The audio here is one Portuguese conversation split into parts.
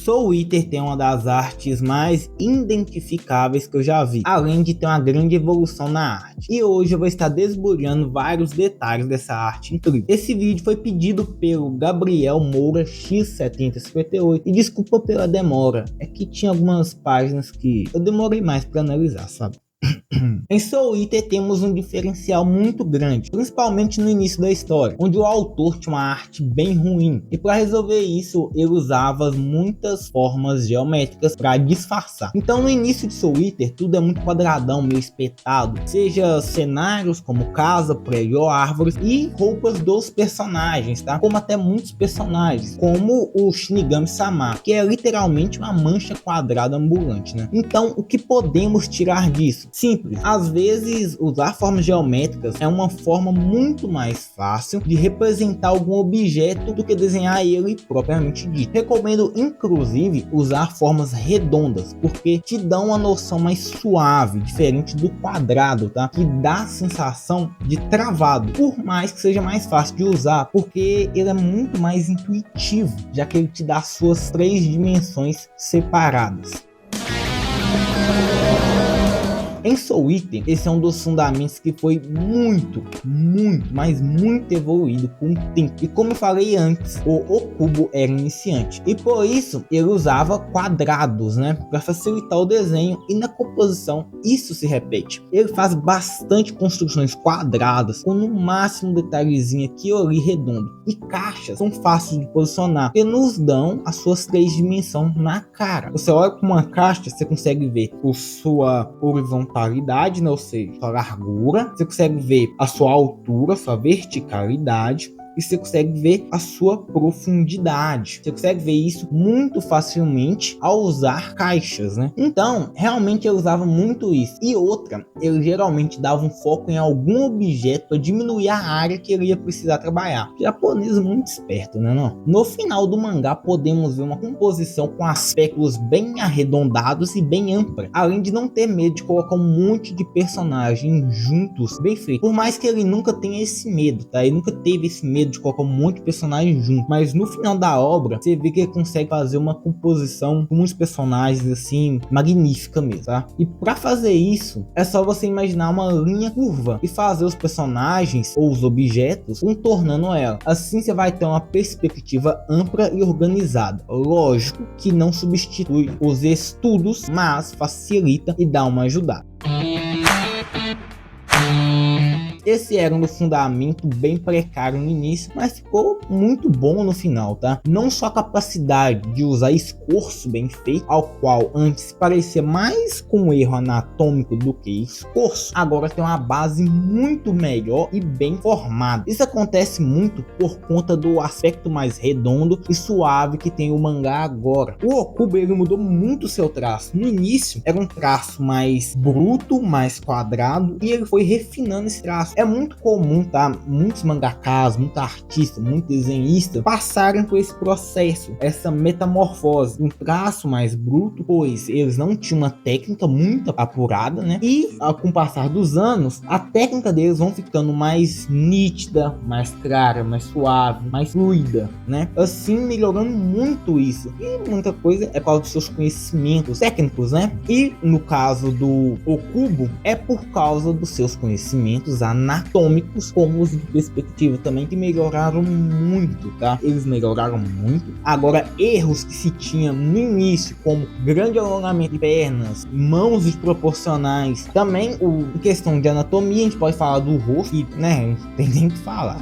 Soul Eater tem uma das artes mais identificáveis que eu já vi, além de ter uma grande evolução na arte. E hoje eu vou estar desbulhando vários detalhes dessa arte incrível. Esse vídeo foi pedido pelo Gabriel Moura X7058 e desculpa pela demora, é que tinha algumas páginas que eu demorei mais para analisar, sabe? Em Soul Eater temos um diferencial muito grande, principalmente no início da história, onde o autor tinha uma arte bem ruim, e para resolver isso ele usava muitas formas geométricas para disfarçar. Então no início de Soul Eater tudo é muito quadradão, meio espetado, seja cenários como casa, prédio ou árvores, e roupas dos personagens, tá? Como até muitos personagens, como o Shinigami-sama, que é literalmente uma mancha quadrada ambulante, né? Então o que podemos tirar disso? Simples, às vezes usar formas geométricas é uma forma muito mais fácil de representar algum objeto do que desenhar ele propriamente dito. Recomendo inclusive usar formas redondas, porque te dão uma noção mais suave, diferente do quadrado, tá? Que dá a sensação de travado, por mais que seja mais fácil de usar, porque ele é muito mais intuitivo, já que ele te dá suas 3 dimensões separadas. Em Soul Eater, esse é um dos fundamentos que foi muito evoluído com o tempo. E como eu falei antes, o Okubo era iniciante. E por isso, ele usava quadrados, né? Para facilitar o desenho e na composição isso se repete. Ele faz bastante construções quadradas, com no máximo um detalhezinho aqui ou ali redondo. E caixas são fáceis de posicionar, porque nos dão as suas 3 dimensões na cara. Você olha para uma caixa, você consegue ver a sua horizontalidade, né? Ou seja, sua largura, você consegue ver a sua altura, sua verticalidade, e você consegue ver a sua profundidade. Você consegue ver isso muito facilmente ao usar caixas, né? Então, realmente eu usava muito isso. E outra, ele geralmente dava um foco em algum objeto para diminuir a área que ele ia precisar trabalhar. O japonês é muito esperto, né? Não? No final do mangá, podemos ver uma composição com aspectos bem arredondados e bem ampla, além de não ter medo de colocar um monte de personagens juntos, bem feito. Por mais que ele nunca tenha esse medo, tá? Ele nunca teve esse medo de colocar um monte de personagens junto, mas no final da obra você vê que ele consegue fazer uma composição com muitos personagens assim magnífica mesmo, tá? E para fazer isso é só você imaginar uma linha curva e fazer os personagens ou os objetos contornando ela. Assim você vai ter uma perspectiva ampla e organizada. Lógico que não substitui os estudos, mas facilita e dá uma ajudada. Esse era um fundamento bem precário no início, mas ficou muito bom no final, tá? Não só a capacidade de usar escorço bem feito, ao qual antes parecia mais com um erro anatômico do que escorço, agora tem uma base muito melhor e bem formada. Isso acontece muito por conta do aspecto mais redondo e suave que tem o mangá agora. O Okubo ele mudou muito seu traço. No início era um traço mais bruto, mais quadrado, e ele foi refinando esse traço. É muito comum, tá? Muitos mangakas, muitos artistas, muitos desenhistas passarem por esse processo, essa metamorfose, um traço mais bruto, pois eles não tinham uma técnica muito apurada, né? E com o passar dos anos, a técnica deles vão ficando mais nítida, mais clara, mais suave, mais fluida, né? Assim melhorando muito isso. E muita coisa é por causa dos seus conhecimentos técnicos, né? E no caso do Okubo, é por causa dos seus conhecimentos anatômicos, como os de perspectiva também, que melhoraram muito, tá? Eles melhoraram muito. Agora, erros que se tinha no início, como grande alongamento de pernas, mãos desproporcionais, também em questão de anatomia, a gente pode falar do rosto, e, né, não tem nem o que falar.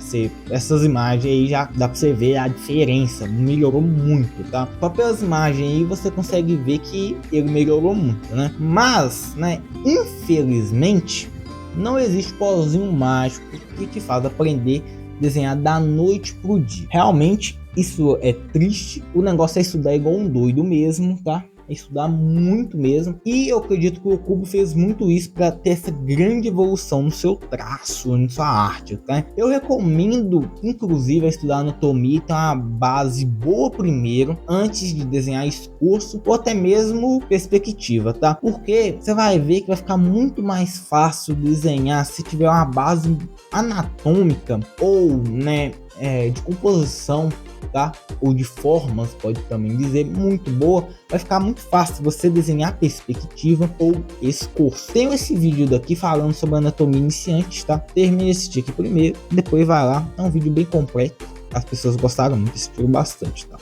Essas imagens aí já dá pra você ver a diferença, melhorou muito, tá? Só pelas imagens aí você consegue ver que ele melhorou muito, né? Mas, né, infelizmente, não existe pozinho mágico que te faz aprender a desenhar da noite pro dia. Realmente, isso é triste. O negócio é estudar igual um doido mesmo, tá? É estudar muito mesmo. E eu acredito que o Okubo fez muito isso para ter essa grande evolução no seu traço, na sua arte, tá? Eu recomendo, inclusive, a estudar anatomia e ter uma base boa primeiro, antes de desenhar esforço ou até mesmo perspectiva, tá? Porque você vai ver que vai ficar muito mais fácil desenhar se tiver uma base anatômica ou, né, de composição tá? Ou de formas, pode também dizer, muito boa. Vai ficar muito fácil você desenhar perspectiva ou escorço. Tenho esse vídeo daqui falando sobre anatomia iniciante, tá? Termine esse aqui primeiro, depois vai lá. É um vídeo bem completo. As pessoas gostaram muito, assistiram bastante, tá?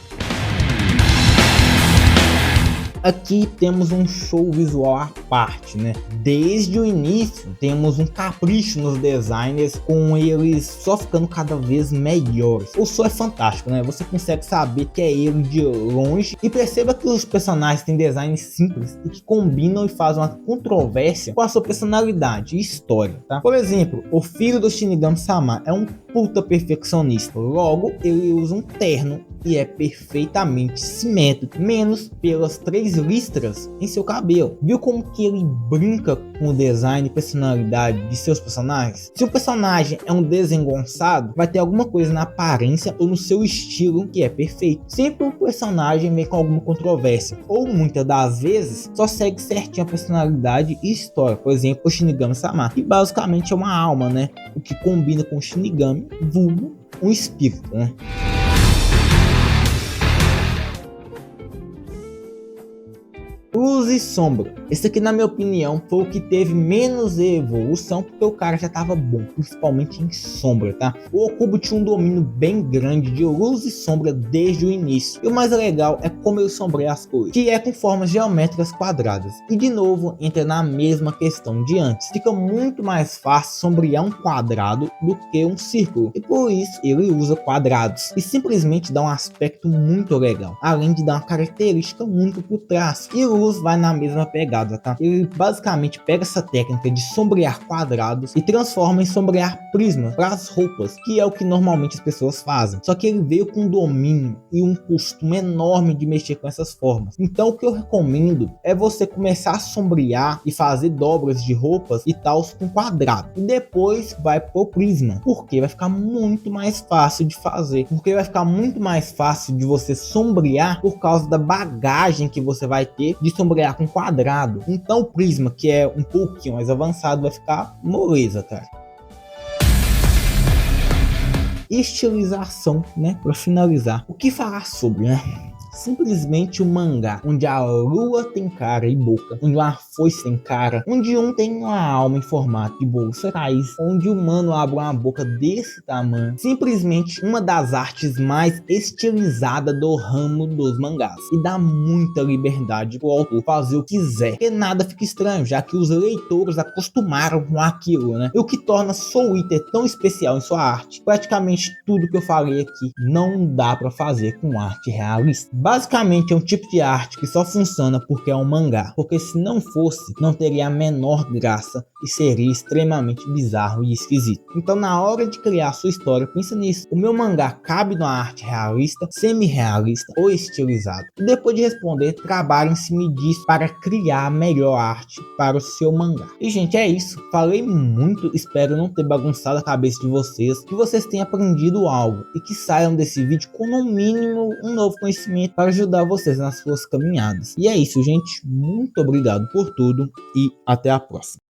Aqui temos um show visual à parte, né? Desde o início temos um capricho nos designers, com eles só ficando cada vez melhores. O show é fantástico, né? Você consegue saber que é ele de longe e perceba que os personagens têm designs simples e que combinam e fazem uma controvérsia com a sua personalidade e história, tá? Por exemplo, o filho do Shinigami-sama é um puta perfeccionista, logo ele usa um terno e é perfeitamente simétrico, menos pelas 3 listras em seu cabelo. Viu como que ele brinca com o design e personalidade de seus personagens? Se o personagem é um desengonçado, vai ter alguma coisa na aparência ou no seu estilo que é perfeito. Sempre o personagem vem com alguma controvérsia, ou muitas das vezes só segue certinho a personalidade e história. Por exemplo, o Shinigami-sama, que basicamente é uma alma, né? O que combina com o Shinigami, vulgo um espírito, né? Luz e sombra. Esse aqui, na minha opinião, foi o que teve menos evolução, porque o cara já tava bom, principalmente em sombra, tá? O Okubo tinha um domínio bem grande de luz e sombra desde o início. E o mais legal é como ele sombreia as cores, que é com formas geométricas quadradas. E de novo, entra na mesma questão de antes. Fica muito mais fácil sombrear um quadrado do que um círculo. E por isso, ele usa quadrados. E simplesmente dá um aspecto muito legal. Além de dar uma característica única pro traço. E Luz vai na mesma pegada, tá? Ele basicamente pega essa técnica de sombrear quadrados e transforma em sombrear prismas para as roupas, que é o que normalmente as pessoas fazem. Só que ele veio com um domínio e um costume enorme de mexer com essas formas. Então o que eu recomendo é você começar a sombrear e fazer dobras de roupas e tal com quadrado. E depois vai pro prisma, porque vai ficar muito mais fácil de fazer. Porque vai ficar muito mais fácil de você sombrear por causa da bagagem que você vai ter de sombrear com quadrado. Então o prisma, que é um pouquinho mais avançado, vai ficar moleza, cara. Estilização, né? Para finalizar, o que falar sobre, né? Simplesmente um mangá onde a lua tem cara e boca, onde uma foice tem cara, onde um tem uma alma em formato de bolsa raiz, onde o humano abre uma boca desse tamanho. Simplesmente uma das artes mais estilizadas do ramo dos mangás, e dá muita liberdade pro autor fazer o que quiser, porque nada fica estranho, já que os leitores acostumaram com aquilo, né? E o que torna Soul Eater tão especial em sua arte. Praticamente tudo que eu falei aqui não dá para fazer com arte realista. Basicamente é um tipo de arte que só funciona porque é um mangá, porque se não fosse, não teria a menor graça e seria extremamente bizarro e esquisito. Então na hora de criar sua história, pensa nisso. O meu mangá cabe numa arte realista, semi-realista ou estilizado? E depois de responder, trabalhe em cima disso para criar a melhor arte para o seu mangá. E gente, é isso. Falei muito, espero não ter bagunçado a cabeça de vocês, que vocês tenham aprendido algo e que saiam desse vídeo com no mínimo um novo conhecimento para ajudar vocês nas suas caminhadas. E é isso, gente. Muito obrigado por tudo e até a próxima.